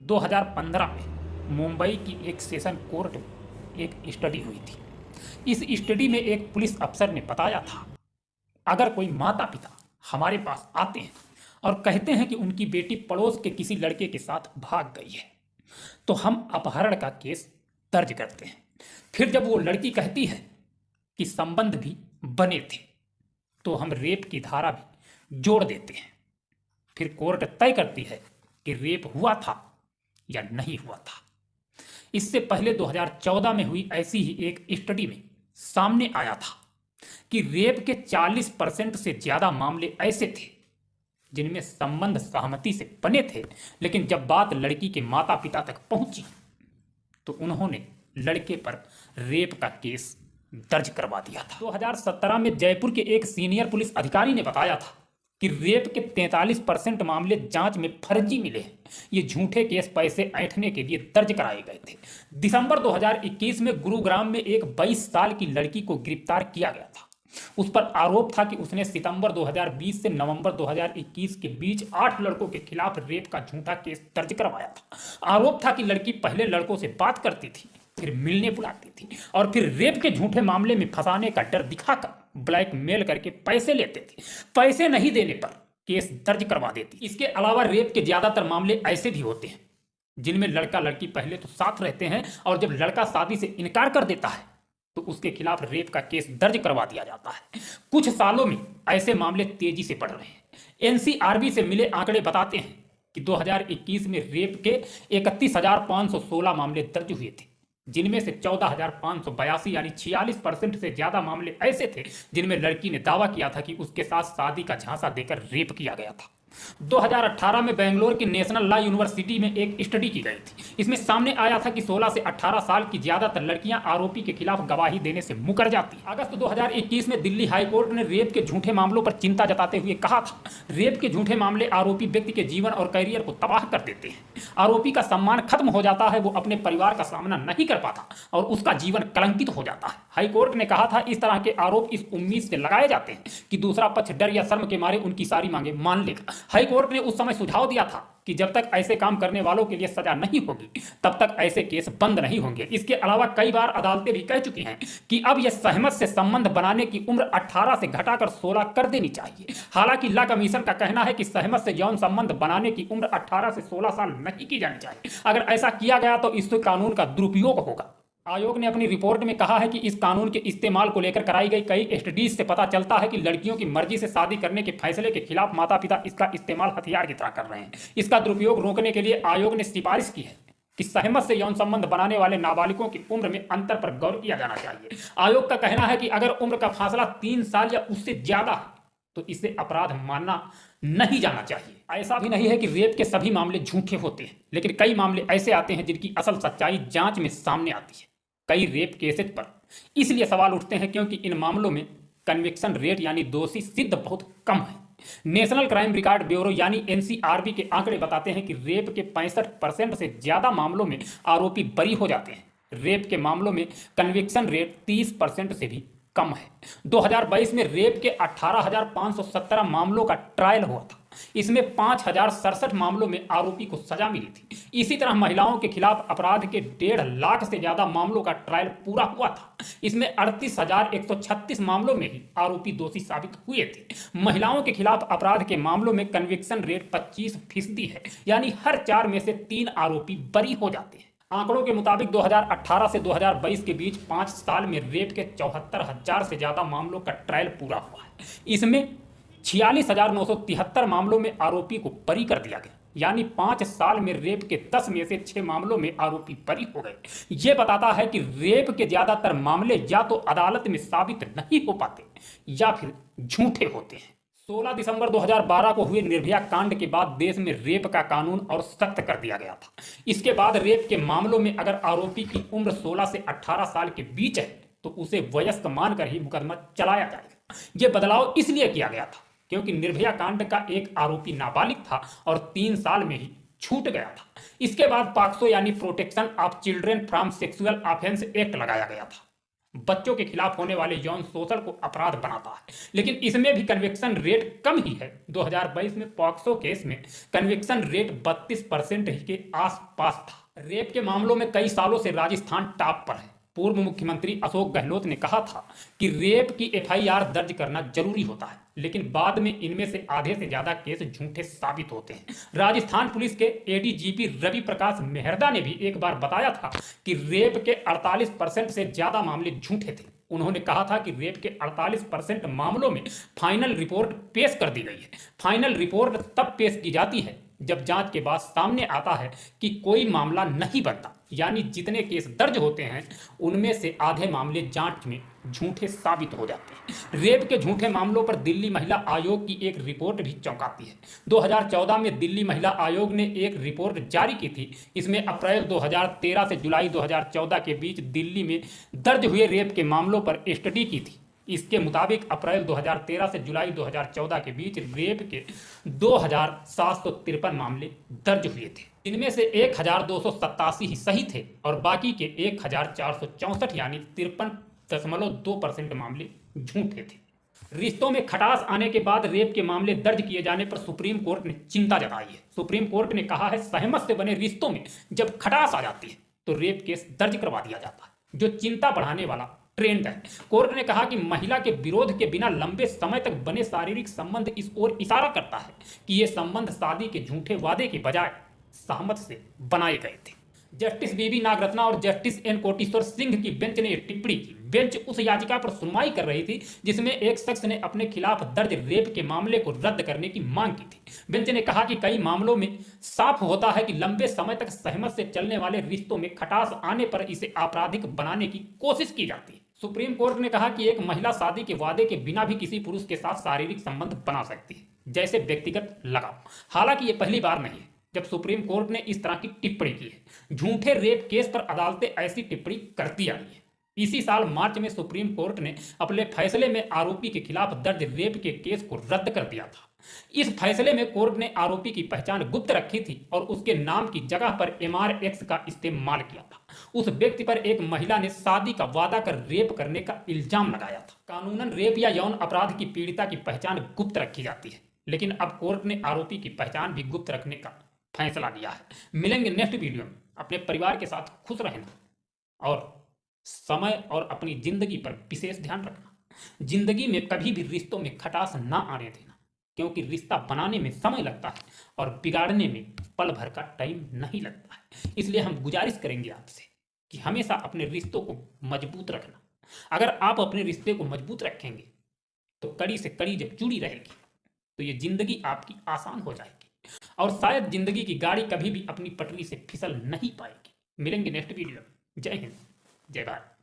2015 में मुंबई की एक सेशन कोर्ट में एक स्टडी हुई थी। इस स्टडी में एक पुलिस अफसर ने बताया था, अगर कोई माता पिता हमारे पास आते हैं और कहते हैं कि उनकी बेटी पड़ोस के किसी लड़के के साथ भाग गई है, तो हम अपहरण का केस दर्ज करते हैं। फिर जब वो लड़की कहती है कि संबंध भी बने थे, तो हम रेप की धारा भी जोड़ देते हैं। फिर कोर्ट तय करती है कि रेप हुआ था या नहीं हुआ था। इससे पहले 2014 में हुई ऐसी ही एक स्टडी में सामने आया था कि रेप के 40% से ज्यादा मामले ऐसे थे जिनमें संबंध सहमति से बने थे, लेकिन जब बात लड़की के माता पिता तक पहुंची तो उन्होंने लड़के पर रेप का केस दर्ज करवा दिया था। 2017 में जयपुर के एक सीनियर पुलिस अधिकारी ने बताया था कि रेप के 43% मामले जांच में फर्जी मिले हैं। ये झूठे केस पैसे ऐंठने के लिए दर्ज कराए गए थे। दिसंबर 2021 में गुरुग्राम में एक 22 साल की लड़की को गिरफ्तार किया गया था। उस पर आरोप था कि उसने सितंबर 2020 से नवंबर 2021 के बीच 8 लड़कों के खिलाफ रेप का झूठा केस दर्ज करवाया था। आरोप था कि लड़की पहले लड़कों से बात करती थी, फिर मिलने बुलाती थी और फिर रेप के झूठे मामले में फंसाने का डर दिखाकर ब्लैकमेल करके पैसे लेते थे। पैसे नहीं देने पर केस दर्ज करवा देती। इसके अलावा रेप के ज्यादातर मामले ऐसे भी होते हैं जिनमें लड़का लड़की पहले तो साथ रहते हैं और जब लड़का शादी से इनकार कर देता है तो उसके खिलाफ रेप का केस दर्ज करवा दिया जाता है। कुछ सालों में ऐसे मामले तेजी से बढ़ रहे हैं। एनसीआरबी से मिले आंकड़े बताते हैं कि 2021 में रेप के 31,516 मामले दर्ज हुए थे, जिनमें से 14,582 यानी 46% से ज्यादा मामले ऐसे थे जिनमें लड़की ने दावा किया था कि उसके साथ शादी का झांसा देकर रेप किया गया था। 2018 में बेंगलोर की नेशनल लॉ यूनिवर्सिटी में एक स्टडी की गई थी। इसमें सामने आया था कि 16 से 18 साल की ज्यादातर लड़कियां आरोपी के खिलाफ गवाही देने से मुकर जाती। अगस्त 2021 में दिल्ली हाईकोर्ट ने रेप के झूठे मामलों पर चिंता जताते हुए कहा था, रेप के झूठे मामले आरोपी व्यक्ति के जीवन और करियर को तबाह कर देते हैं। आरोपी का सम्मान खत्म हो जाता है, वो अपने परिवार का सामना नहीं कर पाता और उसका जीवन कलंकित हो जाता है। हाईकोर्ट ने कहा था, इस तरह के आरोप इस उम्मीद से लगाए जाते हैं कि दूसरा पक्ष डर या शर्म के मारे उनकी सारी मांगे मान लेगा। हाईकोर्ट ने उस समय सुझाव दिया था कि जब तक ऐसे काम करने वालों के लिए सजा नहीं होगी तब तक ऐसे केस बंद नहीं होंगे। इसके अलावा कई बार अदालतें भी कह चुकी हैं कि अब यह सहमत से संबंध बनाने की उम्र 18 से घटाकर 16 कर देनी चाहिए। हालांकि लॉ कमीशन का कहना है कि सहमत से यौन संबंध बनाने की उम्र 18 से 16 साल नहीं की जानी चाहिए। अगर ऐसा किया गया तो इससे कानून का दुरुपयोग होगा। आयोग ने अपनी रिपोर्ट में कहा है कि इस कानून के इस्तेमाल को लेकर कराई गई कई स्टडीज से पता चलता है कि लड़कियों की मर्जी से शादी करने के फैसले के खिलाफ माता पिता इसका इस्तेमाल हथियार की तरह कर रहे हैं। इसका दुरुपयोग रोकने के लिए आयोग ने सिफारिश की है कि सहमत से यौन संबंध बनाने वाले नाबालिगों की उम्र में अंतर पर गौर किया जाना चाहिए। आयोग का कहना है कि अगर उम्र का फासला 3 साल या उससे ज्यादा है तो इसे अपराध मानना नहीं जाना चाहिए। ऐसा भी नहीं है कि रेप के सभी मामले झूठे होते हैं, लेकिन कई मामले ऐसे आते हैं जिनकी असल सच्चाई जांच में सामने आती है। कई रेप केसेस पर इसलिए सवाल उठते हैं क्योंकि इन मामलों में कन्विक्शन रेट यानी दोषी सिद्ध बहुत कम है। नेशनल क्राइम रिकॉर्ड ब्यूरो यानी एनसीआरबी के आंकड़े बताते हैं कि रेप के 65% से ज्यादा मामलों में आरोपी बरी हो जाते हैं। रेप के मामलों में कन्विक्शन रेट 30% से भी कम है। 2022 में रेप के 18,517 मामलों का ट्रायल हुआ था। इसमें 5,067 मामलों में आरोपी को सजा मिली थी। इसी तरह महिलाओं के खिलाफ अपराध के 1.5 लाख से ज्यादा मामलों का ट्रायल पूरा हुआ था। इसमें 38,136 मामलों में ही आरोपी दोषी साबित हुए थे। महिलाओं के खिलाफ अपराध के मामलों में कन्विक्शन रेट 25% है, यानी हर 4 में से 3 आरोपी बरी हो जाते हैं। आंकड़ों के मुताबिक 2018 से 2022 के बीच 5 साल में रेप के 74,000 से ज्यादा मामलों का ट्रायल पूरा हुआ है। इसमें 46,973 मामलों में आरोपी को बरी कर दिया गया, यानी 5 साल में रेप के 10 में से 6 मामलों में आरोपी बरी हो गए। यह बताता है कि रेप के ज्यादातर मामले या तो अदालत में साबित नहीं हो पाते या फिर झूठे होते हैं। 16 दिसंबर 2012 को हुए निर्भया कांड के बाद देश में रेप का कानून और सख्त कर दिया गया था। इसके बाद रेप के मामलों में अगर आरोपी की उम्र 16 से 18 साल के बीच है तो उसे वयस्क मानकर ही मुकदमा चलाया जाएगा। यह बदलाव इसलिए किया गया था क्योंकि निर्भया कांड का एक आरोपी नाबालिग था और 3 साल में ही छूट गया था। इसके बाद पॉक्सो यानी protection of children from sexual offence act लगाया गया था। बच्चों के खिलाफ होने वाले यौन शोषण को अपराध बनाता है, लेकिन इसमें भी कन्विक्शन रेट कम ही है। 2022 में पॉक्सो केस में कन्विक्शन रेट 32% के आसपास था। रेप के मामलों में कई सालों से राजस्थान टॉप पर है। पूर्व मुख्यमंत्री अशोक गहलोत ने कहा था कि रेप की एफआईआर दर्ज करना जरूरी होता है, लेकिन बाद में इनमें से आधे से ज्यादा केस झूठे साबित होते हैं। राजस्थान पुलिस के एडीजीपी रवि प्रकाश मेहरदा ने भी एक बार बताया था कि रेप के 48% से ज्यादा मामले झूठे थे। उन्होंने कहा था कि रेप के 48% मामलों में फाइनल रिपोर्ट पेश कर दी गई है। फाइनल रिपोर्ट तब पेश की जाती है जब जांच के बाद सामने आता है कि कोई मामला नहीं बनता, यानी जितने केस दर्ज होते हैं उनमें से आधे मामले जांच में झूठे साबित हो जाते हैं। रेप के झूठे मामलों पर दिल्ली महिला आयोग की एक रिपोर्ट भी चौंकाती है। 2014 में दिल्ली महिला आयोग ने एक रिपोर्ट जारी की थी। इसमें अप्रैल 2013 से जुलाई 2014 के बीच दिल्ली में दर्ज हुए रेप के मामलों पर स्टडी की थी। इसके मुताबिक अप्रैल 2013 से जुलाई 2014 के बीच रेप के 2753 मामले दर्ज हुए थे। इनमें से 1287 ही सही थे और बाकी के 1464 यानी 53.2% मामले झूठे थे। रिश्तों में खटास आने के बाद रेप के मामले दर्ज किए जाने पर सुप्रीम कोर्ट ने चिंता जताई है। सुप्रीम कोर्ट ने कहा है, सहमत से बने रिश्तों में जब खटास आ जाती है तो रेप केस दर्ज करवा दिया जाता है, जो चिंता बढ़ाने वाला ट्रेंड है। कोर्ट ने कहा कि महिला के विरोध के बिना लंबे समय तक बने शारीरिक संबंध इस ओर इशारा करता है कि ये संबंध शादी के झूठे वादे के बजाय सहमत से बनाए गए थे। जस्टिस बीबी नागरत्ना और जस्टिस एन कोटेश्वर सिंह की बेंच ने टिप्पणी की। बेंच उस याचिका पर सुनवाई कर रही थी जिसमें एक शख्स ने अपने खिलाफ दर्ज रेप के मामले को रद्द करने की मांग की थी। बेंच ने कहा कि कई मामलों में साफ होता है कि लंबे समय तक सहमत से चलने वाले रिश्तों में खटास आने पर इसे आपराधिक बनाने की कोशिश की जाती है। सुप्रीम कोर्ट ने कहा कि एक महिला शादी के वादे के बिना भी किसी पुरुष के साथ शारीरिक संबंध बना सकती है, जैसे व्यक्तिगत लगाव। हालांकि ये पहली बार नहीं है जब सुप्रीम कोर्ट ने इस तरह की टिप्पणी की है। झूठे रेप केस पर अदालतें ऐसी टिप्पणी करती आ रही है। इसी साल मार्च में सुप्रीम कोर्ट ने अपने फैसले में आरोपी के खिलाफ दर्ज रेप के केस को रद्द कर दिया था। इस फैसले में कोर्ट ने आरोपी की पहचान गुप्त रखी थी और उसके नाम की जगह पर MRX का इस्तेमाल किया था। उस व्यक्ति पर एक महिला ने शादी का वादा कर रेप करने का इल्जाम लगाया था। कानूनन रेप या यौन अपराध की पीड़िता की पहचान गुप्त रखी जाती है, लेकिन अब कोर्ट ने आरोपी की पहचान भी गुप्त रखने का फैसला लिया है। मिलेंगे नेक्स्ट वीडियो में। अपने परिवार के साथ खुश रहना और समय और अपनी जिंदगी पर विशेष ध्यान रखना। जिंदगी में कभी भी रिश्तों में खटास ना आने देना, क्योंकि रिश्ता बनाने में समय लगता है और बिगाड़ने में पल भर का टाइम नहीं लगता है। इसलिए हम गुजारिश करेंगे आपसे कि हमेशा अपने रिश्तों को मजबूत रखना। अगर आप अपने रिश्ते को मजबूत रखेंगे तो कड़ी से कड़ी जब जुड़ी रहेगी तो ये जिंदगी आपकी आसान हो जाएगी और शायद जिंदगी की गाड़ी कभी भी अपनी पटरी से फिसल नहीं पाएगी। मिलेंगे नेक्स्ट वीडियो। जय हिंद, जय भारत।